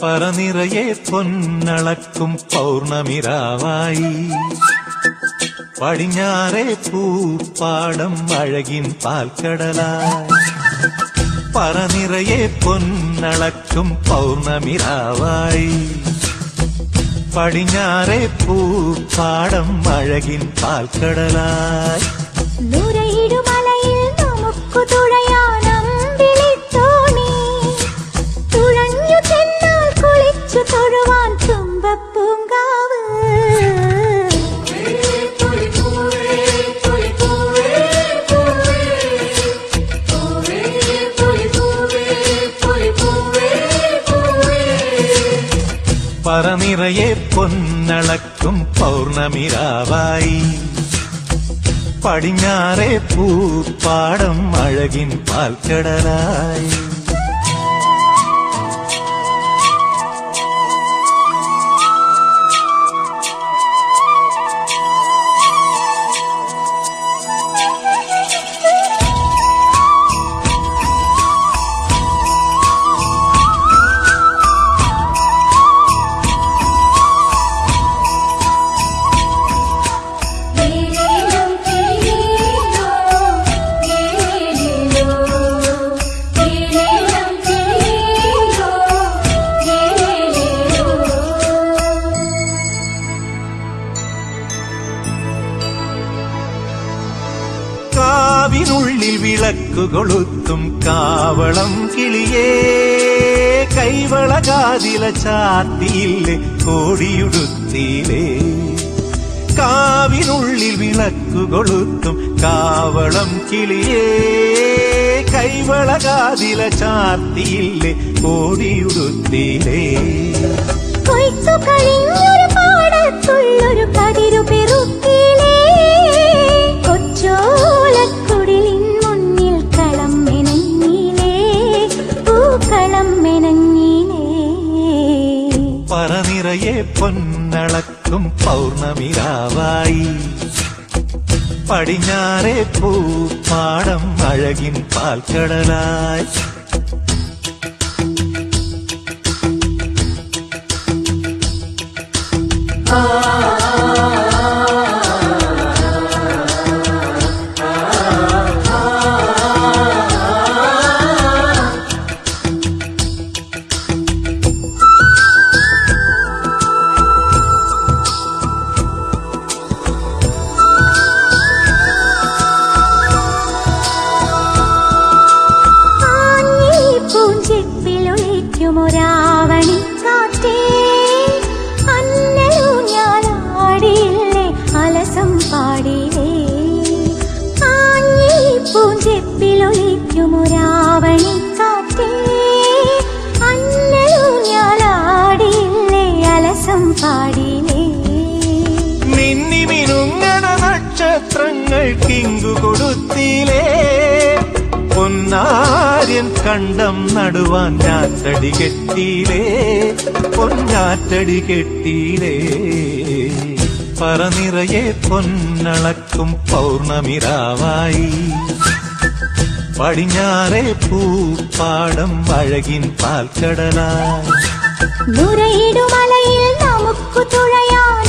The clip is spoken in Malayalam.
പറനിറയെ പൊന്നളക്കും പൗർണമിരാവായി പടിഞ്ഞാറെ പൂപ്പാടം അഴകിൻ പാൽക്കടലായി. പറനിറയെ പൊന്നളക്കും പൗർണമിരാവായി പടിഞ്ഞാറെ പൂപ്പാടം അഴകിൻ പാൽക്കടലായി. നുരയിടുമലയിൽ നമുക്കു തുഴയാനമ്പിളിത്തോണി തുഴഞ്ഞു ചെന്നാൽ കുളിച്ചു തൊഴുവാൻ തുമ്പപ്പൂങ്കാവ്. പറനിറയെ പൊന്നളക്കും പൗർണമിരാവായി പടിഞ്ഞാറെ പൂപ്പാടം അഴകിൻ പാൽക്കടലായി. കാവിനുള്ളിൽ വിളക്കു കൊളുത്തും കാവളം കിളിയേ കൈവളകാതില ചാത്തിയില്ലേ കോടിയുടുത്തിയിലേ. കാവിനുള്ളിൽ വിളക്കു കൊളുത്തും കാവളം കിളിയേ കൈവളകാതില ചാത്തിയില്ലേ കോടിയുടുത്തിയിലേ. കൊയ്ത്തു കഴിഞ്ഞൊരു പാടത്തുള്ളൊരു കതിരു പെറുക്കിലേ കൊച്ചോലക്കുടിലിൻ മുന്നിൽ കളം മെനഞ്ഞിലേ പൂക്കളം മെനഞ്ഞിലേ. പറനിറയെ പൊന്നളക്കും പൗർണമിരാവായി പടിഞ്ഞാറെ പൂപ്പാടം അഴകിൻ പാൽക്കടലായി. ൊരാവണി കാറ്റേ അന്നലു ഞാനാടിയില്ലേ അലസം പാടിയില്ലേ. ആഞ്ഞി പൂഞ്ചെപ്പിലൊളിക്കുമൊരാവണി കാറ്റേ അന്നലു ഞാനാടിയില്ലേ അലസം പാടിയില്ലേ. മിന്നി മിനുങ്ങണ നക്ഷത്രങ്ങൾ കിങ്കു കൊടുത്തിലേ പൊന്നാര്യൻ കണ്ടം നടുവാൻ ഞാറ്റടി കെട്ടിയിലേ പൊന്നാറ്റടി കെട്ടിയിലേ. പറനിറയെ പൊന്നളക്കും പൗർണമിരാവായി പടിഞ്ഞാറെ പൂപ്പാടം അഴകിൻ പാൽക്കടലായി. നുരയിടുമലയിൽ നമുക്കു തുഴയാൻ